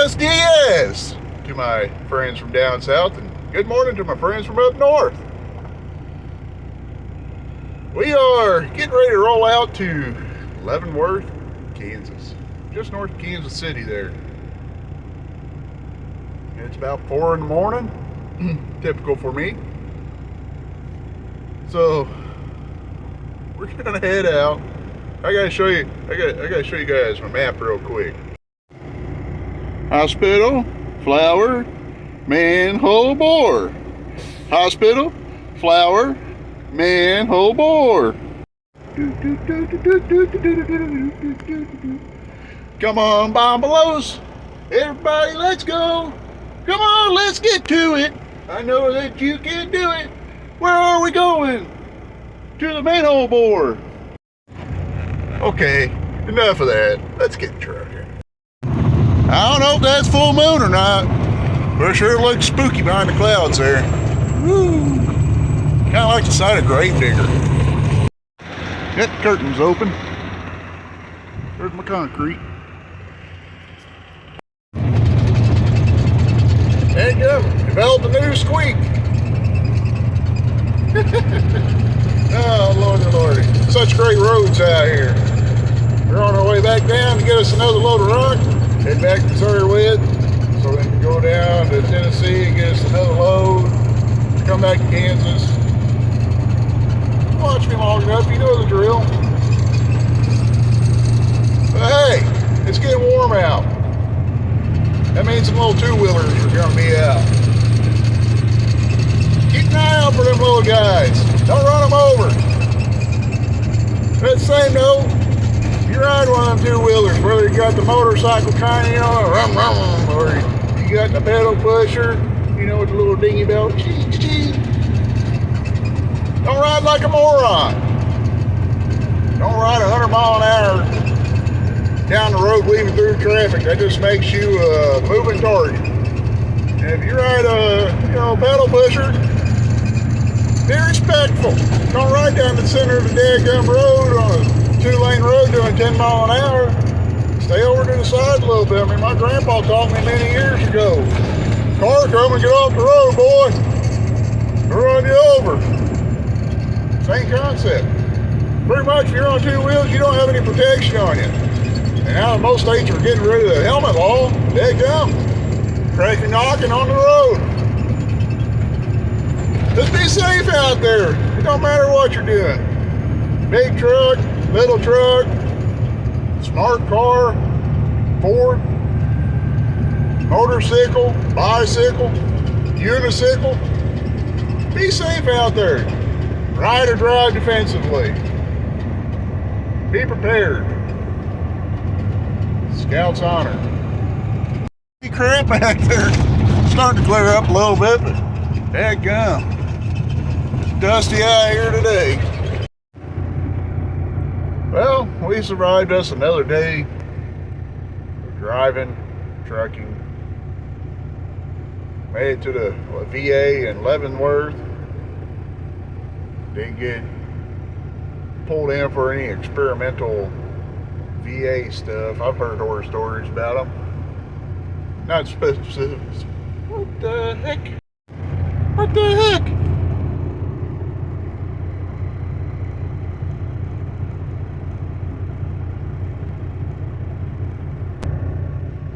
Buenos dias to my friends from down south, and good morning to my friends from up north. We are getting ready to roll out to Leavenworth, Kansas, just north of Kansas City there. It's about 4 in the morning, typical for me. So we're gonna head out. I gotta show you guys my map real quick. Hospital, flower, manhole bore. Hospital, flower, manhole bore. Come on, Bombalos. Everybody, let's go. Come on, let's get to it. I know that you can do it. Where are we going? To the manhole bore. Okay, enough of that. Let's get trucking. I don't know if that's full moon or not, but it sure looks spooky behind the clouds there. Woo! Kind of like the sight of Gravedigger. Got the curtains open. There's my concrete. There you go. Developed a new squeak. Oh, Lordy, Lordy. Such great roads out here. We're on our way back down to get us another load of rock. Head back to Sawyer Wed, so we can go down to Tennessee and get us another load. Come back to Kansas. Watch me long enough, you know the drill. But hey, it's getting warm out. That means some little two-wheelers are going to be out. Keep an eye out for them little guys. Don't run them over. That same note, you ride one of them two-wheelers, whether you got the motorcycle kind of, rum rum, or you got the pedal pusher, with the little dinghy belt, don't ride like a moron. Don't ride 100 mile an hour down the road weaving through traffic. That just makes you a moving target. And if you ride a pedal pusher, be respectful. Don't ride down the center of the dadgum road on a 2-lane road doing 10 mile an hour. Stay over to the side a little bit. I mean, my grandpa taught me many years ago. Car come and get off the road, boy. They'll run you over. Same concept. Pretty much, if you're on two wheels, you don't have any protection on you. And now most states are getting rid of the helmet law. Dadgum. Cracking knocking on the road. Just be safe out there. It don't matter what you're doing. Big truck, little truck, smart car, Ford, motorcycle, bicycle, unicycle. Be safe out there. Ride or drive defensively. Be prepared. Scout's honor. Crap back there. Starting to clear up a little bit, but dadgum. It's dusty out here today. Well, we survived us another day of driving, trucking. Made it to the VA in Leavenworth. Didn't get pulled in for any experimental VA stuff. I've heard horror stories about them. Not specific. What the heck? What the heck?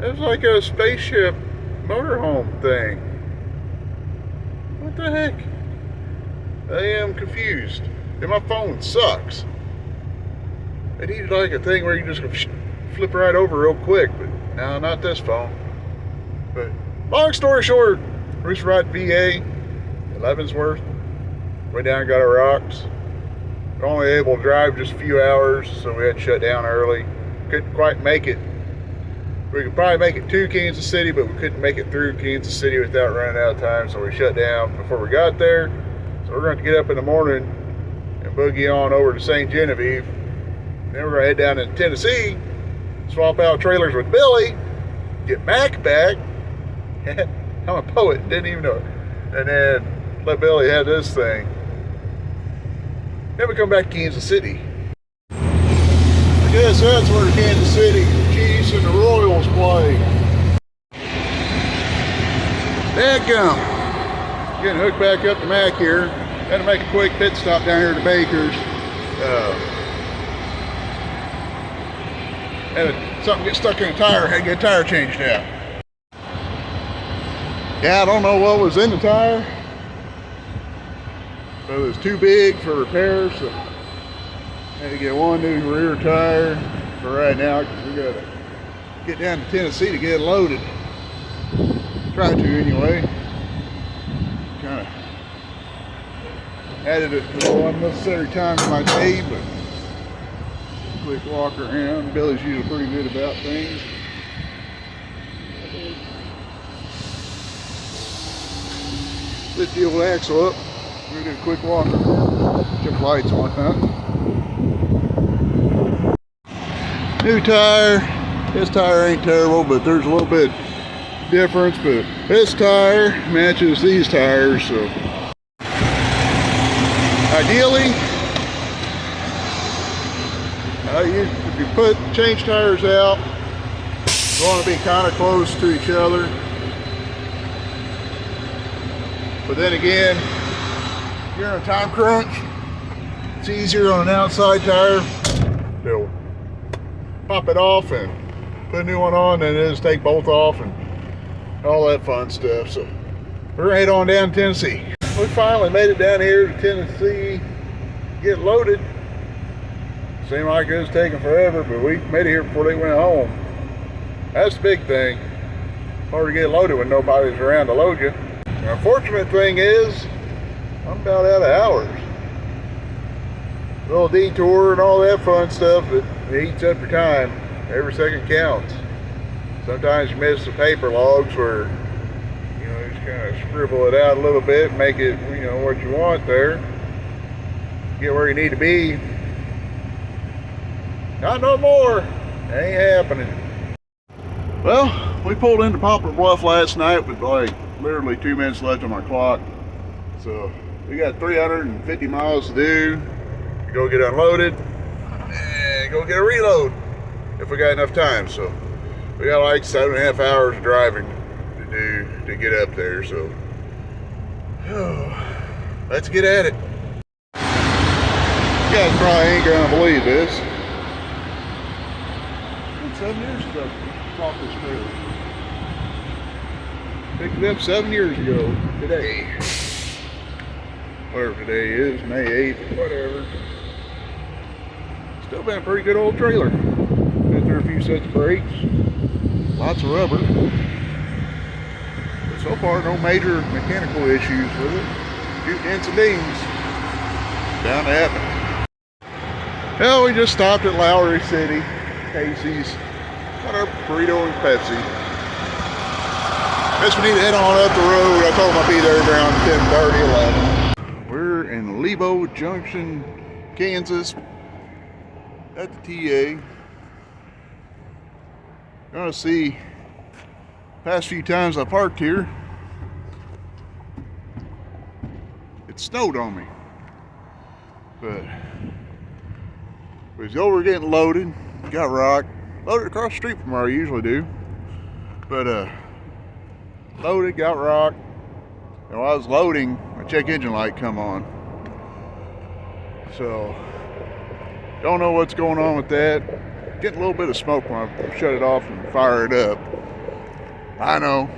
It's like a spaceship motorhome thing. What the heck? I am confused. And my phone sucks. I need like a thing where you just flip right over real quick, but no, not this phone. But long story short, we used to ride VA in Leavenworth. Went down and got our rocks. We're only able to drive just a few hours, so we had to shut down early. Couldn't quite make it. We could probably make it to Kansas City, but we couldn't make it through Kansas City without running out of time, so we shut down before we got there. So we're going to get up in the morning and boogie on over to St. Genevieve. Then we're going to head down to Tennessee, swap out trailers with Billy, get Mac back. I'm a poet, didn't even know it. And then let Billy have this thing. Then we come back to Kansas City. I guess that's where Kansas City Chiefs and the Royals play. Dadgum. Getting hooked back up to Mac here. Had to make a quick pit stop down here to Baker's. Something get stuck in the tire, had to get a tire changed out. Yeah, I don't know what was in the tire, but it was too big for repairs, so had to get one new rear tire for right now, because we gotta get down to Tennessee to get it loaded. Try to anyway. Kind of added a little unnecessary time to my day, but quick walk around. Billy's usually pretty good about things. Lift the old axle up. We're gonna do a quick walk around. Check lights and whatnot. New tire. This tire ain't terrible, but there's a little bit difference. But this tire matches these tires, so ideally, if you change tires out, you want to be kind of close to each other. But then again, if you're in a time crunch, it's easier on an outside tire to pop it off and put a new one on than it is take both off and all that fun stuff. So we're gonna head on down to Tennessee. We finally made it down here to Tennessee, get loaded. Seemed like it was taking forever, but we made it here before they went home. That's the big thing. Hard to get loaded when nobody's around to load you. The unfortunate thing is, I'm about out of hours. A little detour and all that fun stuff, it eats up your time. Every second counts. Sometimes you miss the paper logs where, you know, you just kind of scribble it out a little bit, make it, you know, what you want there. Get where you need to be. Not no more. Ain't happening. Well, we pulled into Poplar Bluff last night with like literally 2 minutes left on our clock. So we got 350 miles to do to go get unloaded and go get a reload if we got enough time. So we got like 7.5 hours of driving to do to get up there. So let's get at it. You guys probably ain't gonna believe this. 7 years ago, bought this trailer. Picked it up 7 years ago today. Whatever today is, May 8th, whatever. Still been a pretty good old trailer. Been through a few sets of brakes, lots of rubber. But so far, no major mechanical issues with it. A few dents and dings. Bound to happen. Well, we just stopped at Lowry City, Casey's. Got our burrito and Pepsi. Guess we need to head on up the road. I told them I'd be there around 10:30, 11. We're in Lebo Junction, Kansas, at the TA. Gonna see, past few times I parked here, it snowed on me. But we was over getting loaded, got rocked. Loaded across the street from where I usually do, but loaded, got rocked, and while I was loading, my check engine light come on. So don't know what's going on with that. Getting a little bit of smoke when I shut it off and fire it up. I know.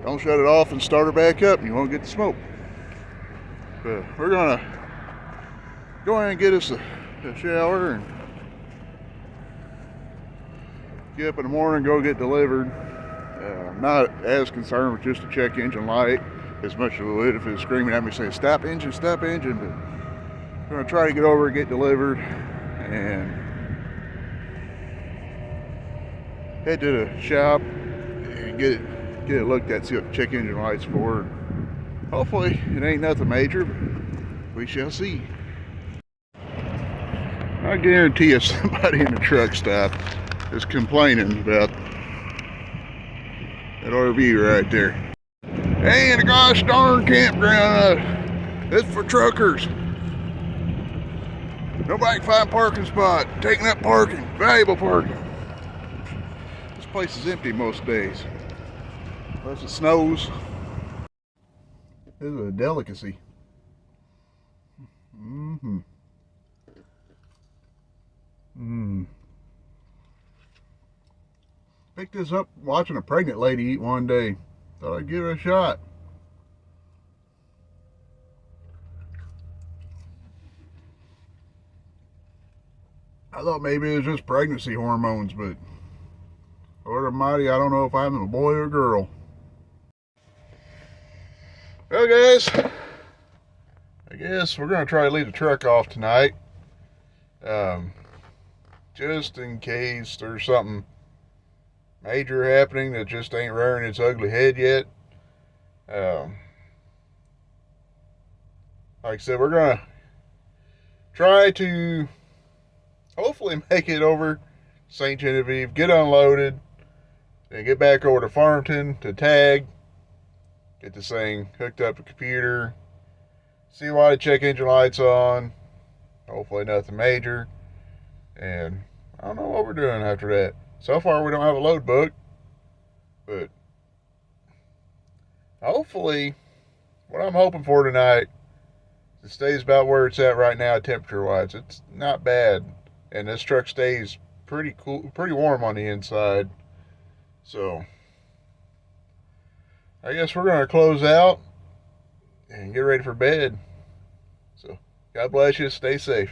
Don't shut it off and start it back up and you won't get the smoke. But we're gonna go ahead and get us a shower and get up in the morning, go get delivered. I'm not as concerned with just the check engine light as much as I would if it was screaming at me saying stop engine, but I'm gonna try to get over and get delivered and head to the shop and get it looked at, see what the check engine light's for. Hopefully it ain't nothing major, but we shall see. I guarantee you somebody in the truck stop is complaining about that RV right there. Hey, in a gosh darn campground, it's for truckers. Nobody can find a parking spot, taking up parking, valuable parking. This place is empty most days. Unless it snows. This is a delicacy. Mm-hmm. Picked this up watching a pregnant lady eat one day. Thought I'd give it a shot. I thought maybe it was just pregnancy hormones, but Lord Almighty, I don't know if I'm a boy or a girl. Well, guys, I guess we're going to try to leave the truck off tonight. Just in case there's something major happening that just ain't rearing its ugly head yet. Like I said, we're going to try to hopefully make it over St. Genevieve, get unloaded, and get back over to Farmington to tag, get this thing hooked up to the computer, see why the check engine light's on, hopefully nothing major, and I don't know what we're doing after that. So far we don't have a load book, but hopefully what I'm hoping for tonight, it stays about where it's at right now temperature wise. It's not bad, and this truck stays pretty cool, pretty warm on the inside. So I guess we're going to close out and get ready for bed. So God bless you. Stay safe.